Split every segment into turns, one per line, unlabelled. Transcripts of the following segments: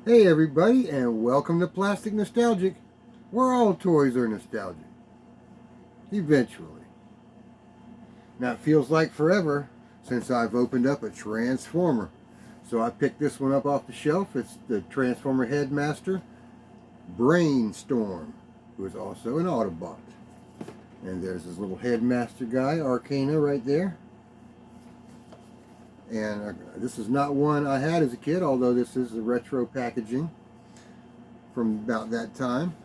Hey everybody, and welcome to Plastic Nostalgic, where all toys are nostalgic. Eventually. Now it feels like forever since I've opened up a Transformer. So I picked this one up off the shelf. It's the Transformer Headmaster Brainstorm, who is also an Autobot. And there's this little Headmaster guy, Arcana, right there. And this is not one I had as a kid, although this is the retro packaging from about that time.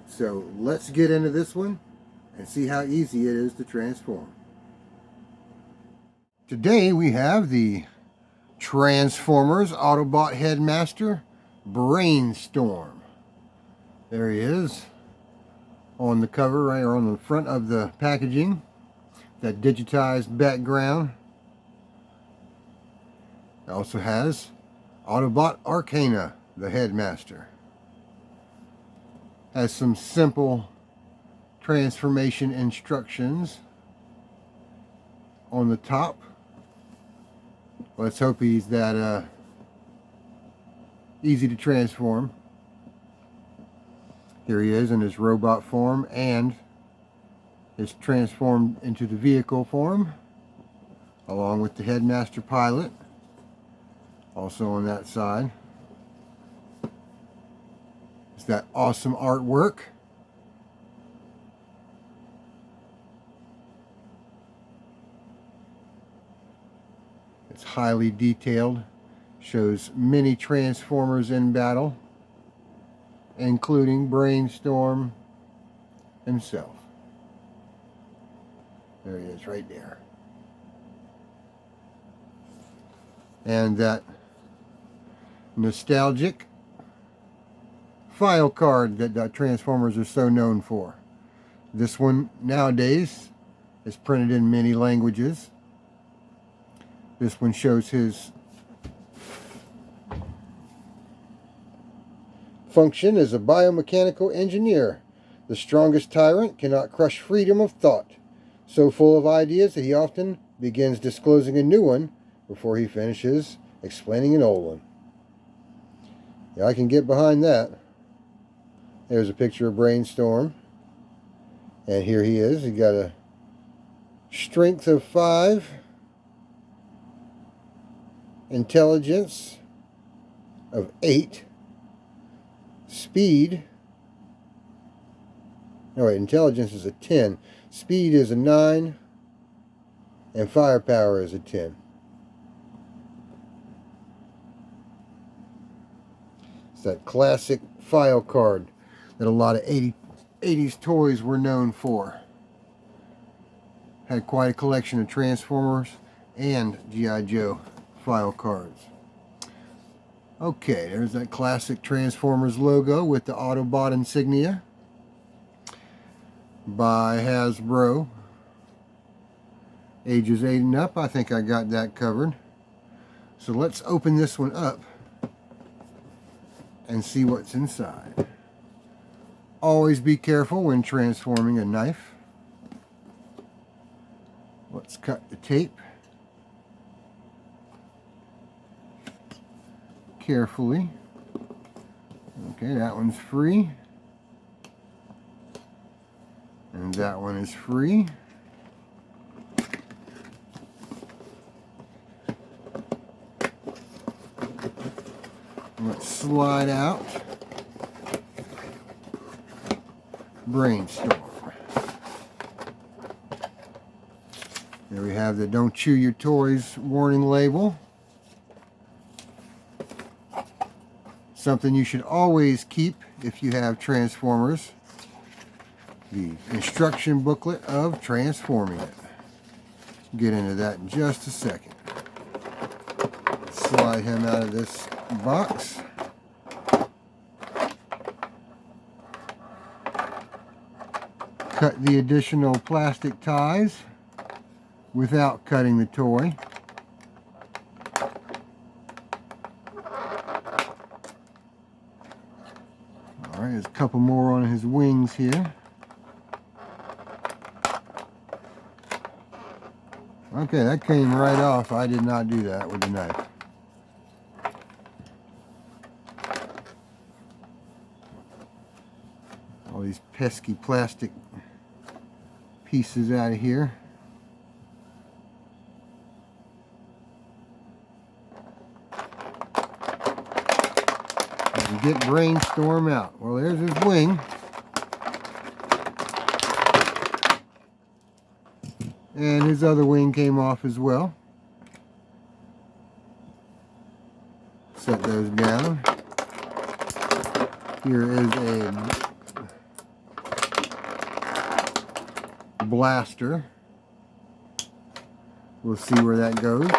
So let's get into this one and see how easy it is to transform. Today we have the Transformers Autobot Headmaster Brainstorm. There he is on the cover, right, or on the front of the packaging. That digitized background. It also has Autobot Arcana, the Headmaster. Has some simple transformation instructions on the top. Let's hope he's that easy to transform. Here he is in his robot form and is transformed into the vehicle form, along with the Headmaster pilot. Also on that side is that awesome artwork. It's highly detailed, shows many Transformers in battle, including Brainstorm himself. There he is right there. And that nostalgic file card that Transformers are so known for. This one nowadays is printed in many languages. This one shows his function as a biomechanical engineer. The strongest tyrant cannot crush freedom of thought. So full of ideas that he often begins disclosing a new one before he finishes explaining an old one. Yeah, I can get behind that. There's a picture of Brainstorm. And here he is. He got a strength of 5. Intelligence of 8. Speed. No, wait, intelligence is a 10. Speed is a 9. And firepower is a 10. It's that classic file card that a lot of 80s toys were known for. Had quite a collection of Transformers and G.I. Joe file cards. Okay, there's that classic Transformers logo with the Autobot insignia by Hasbro. Ages 8 and up, I think I got that covered. So let's open this one up and see what's inside. Always be careful when transforming a knife. Let's cut the tape carefully. Okay, that one's free. And that one is free. Let's slide out Brainstorm. There we have the "Don't Chew Your Toys" warning label. Something you should always keep if you have Transformers. The instruction booklet of transforming it. Get into that in just a second. Slide him out of this box. Cut the additional plastic ties without cutting the toy. Alright, there's a couple more on his wings here. Okay, that came right off. I did not do that with the knife. all these pesky plastic pieces out of here. And get Brainstorm out. Well, there's his wing. And his other wing came off as well. Set those down. Here is a blaster. We'll see where that goes.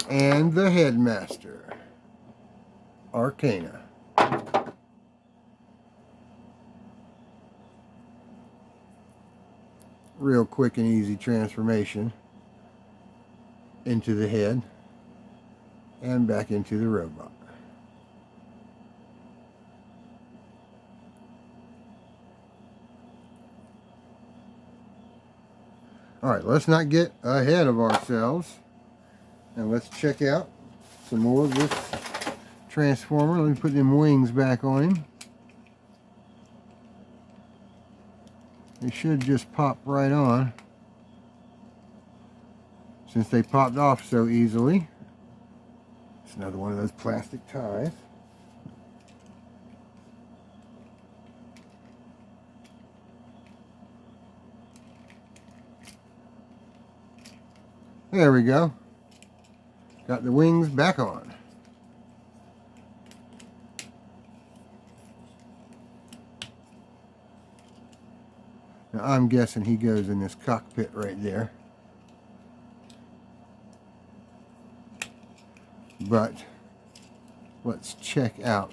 And the Headmaster Arcana. Real quick and easy transformation into the head and back into the robot. Alright, let's not get ahead of ourselves, and let's check out some more of this transformer. Let me put them wings back on him. They should just pop right on, since they popped off so easily. It's another one of those plastic ties. There we go. Got the wings back on. Now I'm guessing he goes in this cockpit right there. But let's check out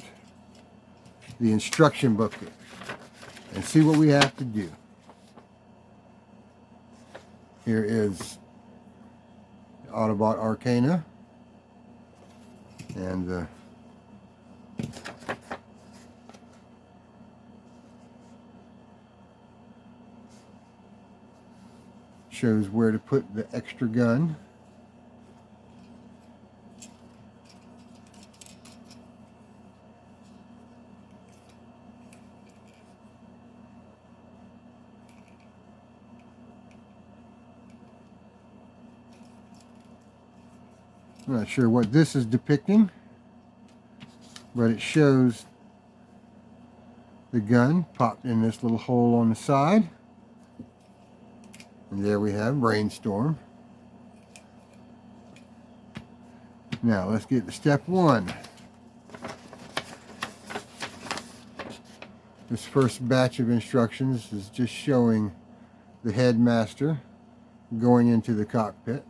the instruction booklet and see what we have to do. Here is Autobot Arcana and shows where to put the extra gun. I'm not sure what this is depicting, but it shows the gun popped in this little hole on the side. And there we have Brainstorm. Now let's get to step one. This first batch of instructions is just showing the Headmaster going into the cockpit.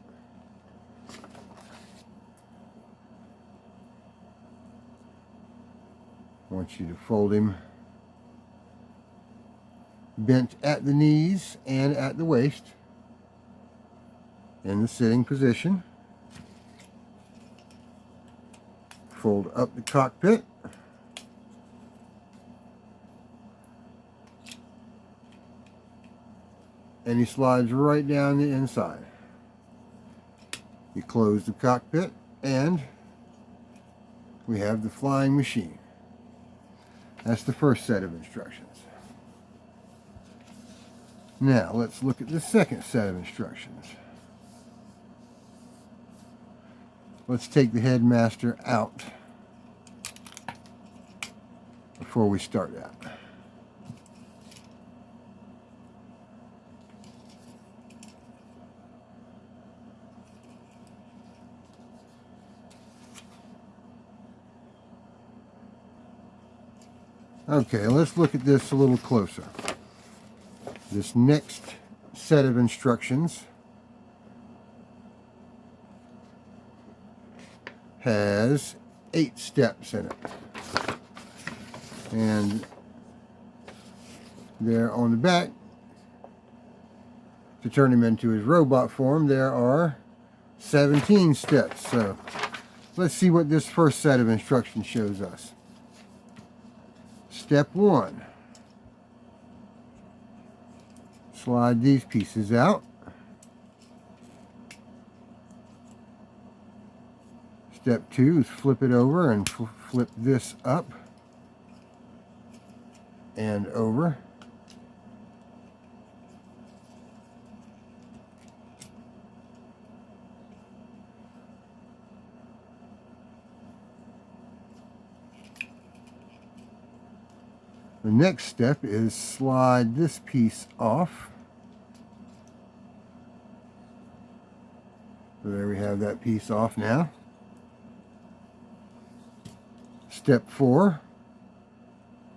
I want you to fold him bent at the knees and at the waist in the sitting position. Fold up the cockpit. And he slides right down the inside. You close the cockpit and we have the flying machine. That's the first set of instructions. Now let's look at the second set of instructions. Let's take the Headmaster out before we start that. Okay, let's look at this a little closer. This next set of instructions has 8 steps in it. And there on the back, to turn him into his robot form, there are 17 steps. So let's see what this first set of instructions shows us. Step 1. Slide these pieces out. Step 2 is flip it over and flip this up. and over. The next step is slide this piece off. So there we have that piece off now. Step 4.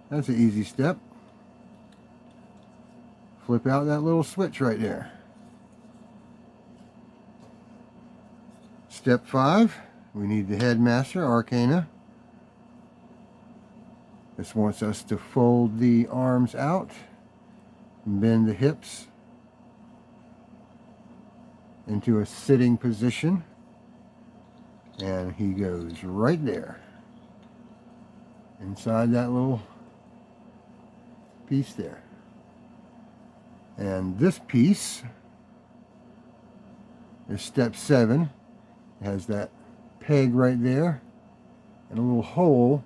That's an easy step. Flip out that little switch right there. Step 5. We need the Headmaster Arcana. This wants us to fold the arms out and bend the hips into a sitting position, and he goes right there inside that little piece there. And this piece is step 7. It has that peg right there and a little hole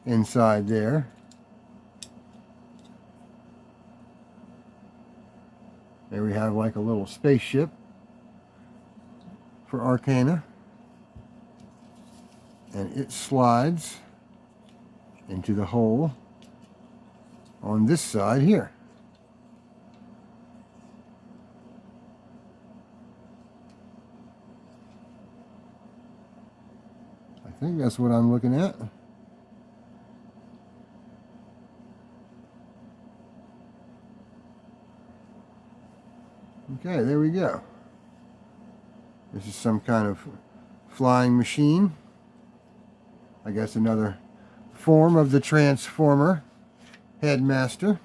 inside there. There we have like a little spaceship for Arcana, and it slides into the hole on this side here. I think that's what I'm looking at. Okay, there we go. This is some kind of flying machine. I guess another form of the Transformer Headmaster.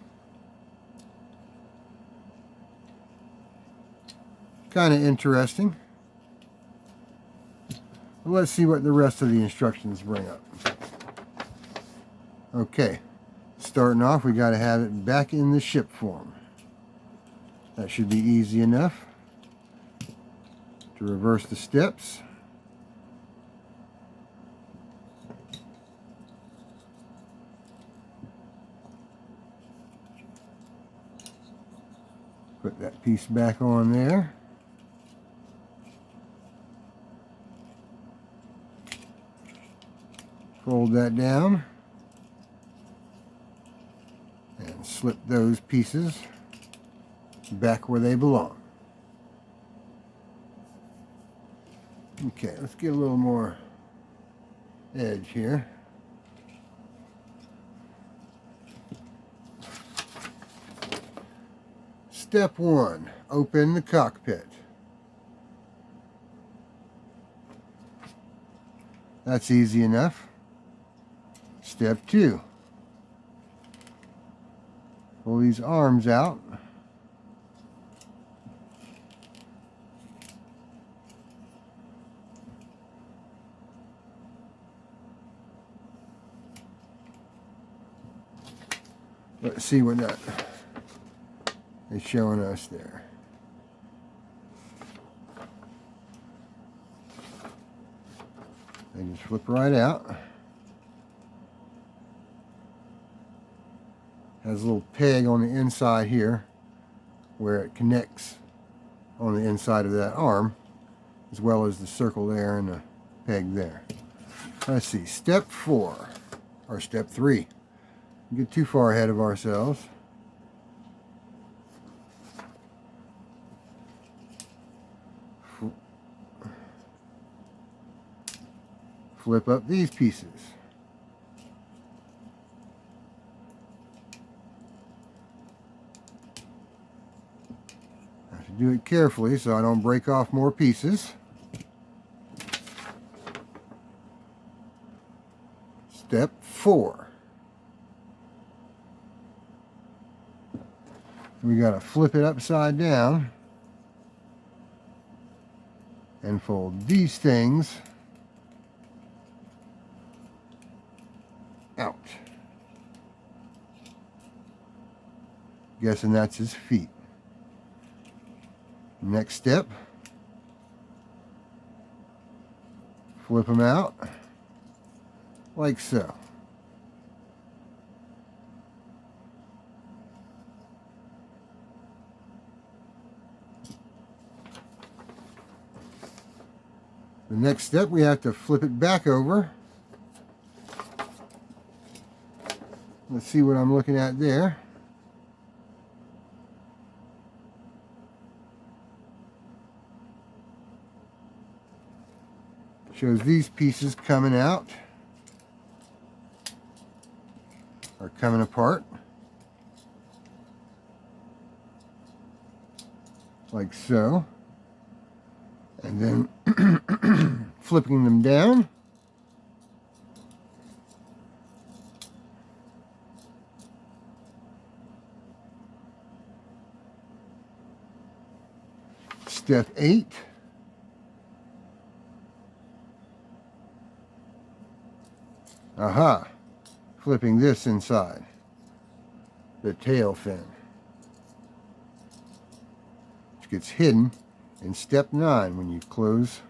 Kind of interesting. Let's see what the rest of the instructions bring up. Okay, starting off, we got to have it back in the ship form. That should be easy enough. To reverse the steps. Put that piece back on there. Fold that down. And slip those pieces back where they belong. Okay, let's get a little more edge here. Step 1, open the cockpit. That's easy enough. Step 2, pull these arms out. Let's see what that is showing us there. They just flip right out. Has a little peg on the inside here where it connects on the inside of that arm, as well as the circle there and the peg there. Let's see, step 4, or step 3. Get too far ahead of ourselves. Flip up these pieces. I have to do it carefully so I don't break off more pieces. Step 4. We got to flip it upside down and fold these things out. Guessing that's his feet. Next step, flip them out like so. The next step, we have to flip it back over. Let's see what I'm looking at there. Shows these pieces coming out, or coming apart, like so. And then flipping them down. Step 8. Aha! Flipping this inside, the tail fin, which gets hidden in step 9 when you close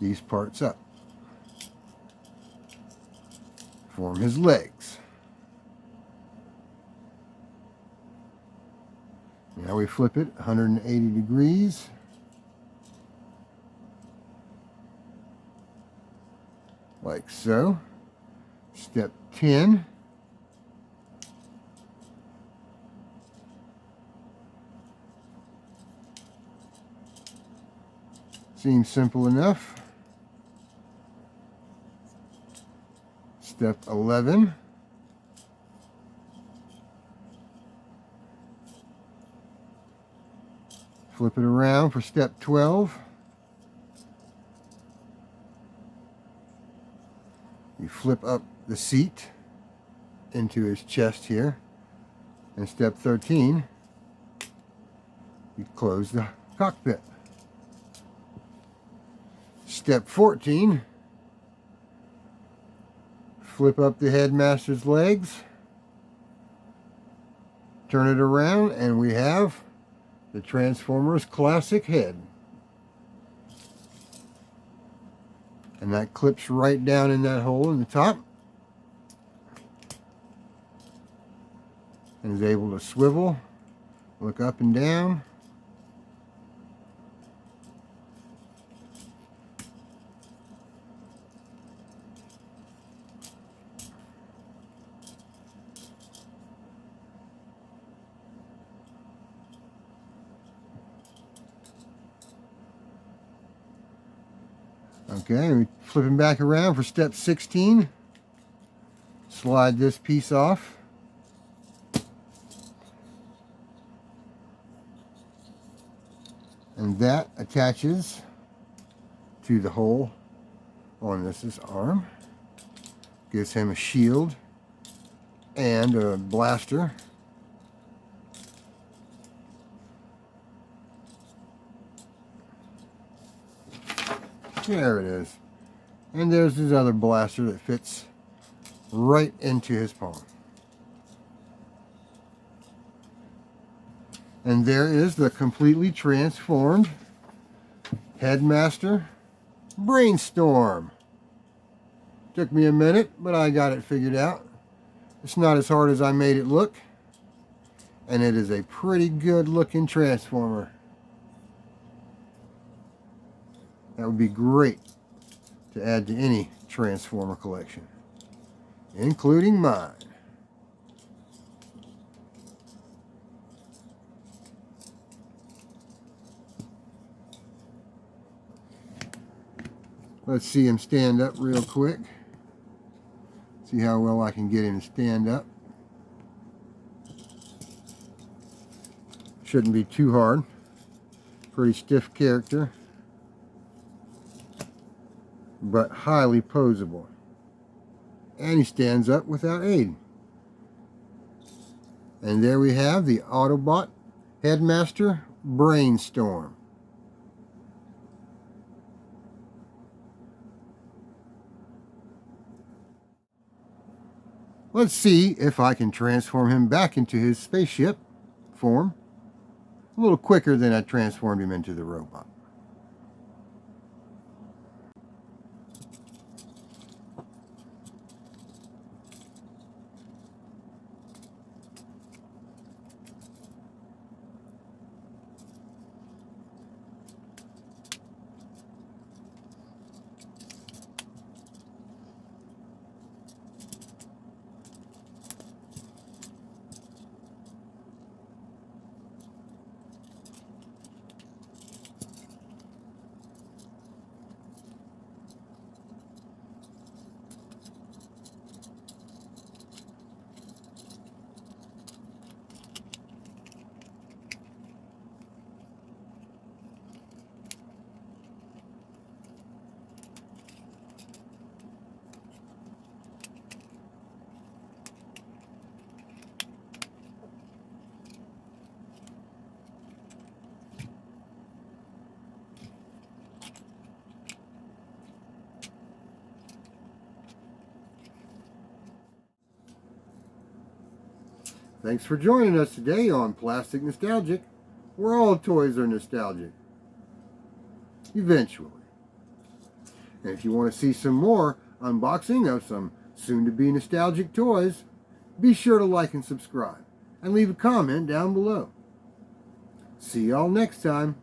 these parts up. Form his legs. Now we flip it 180 degrees. Like so. Step 10. Seems simple enough. Step 11. Flip it around for step 12. You flip up the seat into his chest here. And step 13, you close the cockpit. Step 14, flip up the Headmaster's legs, turn it around, and we have the Transformers classic head. And that clips right down in that hole in the top. And is able to swivel, look up and down. Okay, we flip him back around for step 16. Slide this piece off. And that attaches to the hole on this arm. Gives him a shield and a blaster. There it is. And there's his other blaster that fits right into his palm. And there is the completely transformed Headmaster Brainstorm. Took me a minute, but I got it figured out. It's not as hard as I made it look. And it is a pretty good looking Transformer. That would be great to add to any Transformer collection, including mine. Let's see him stand up real quick. See how well I can get him to stand up. Shouldn't be too hard. Pretty stiff character, but highly posable. And he stands up without aid. And there we have the Autobot Headmaster Brainstorm. Let's see if I can transform him back into his spaceship form a little quicker than I transformed him into the robot. Thanks for joining us today on Plastic Nostalgic, where all toys are nostalgic. Eventually. And if you want to see some more unboxing of some soon-to-be nostalgic toys, be sure to like and subscribe, and leave a comment down below. See y'all next time.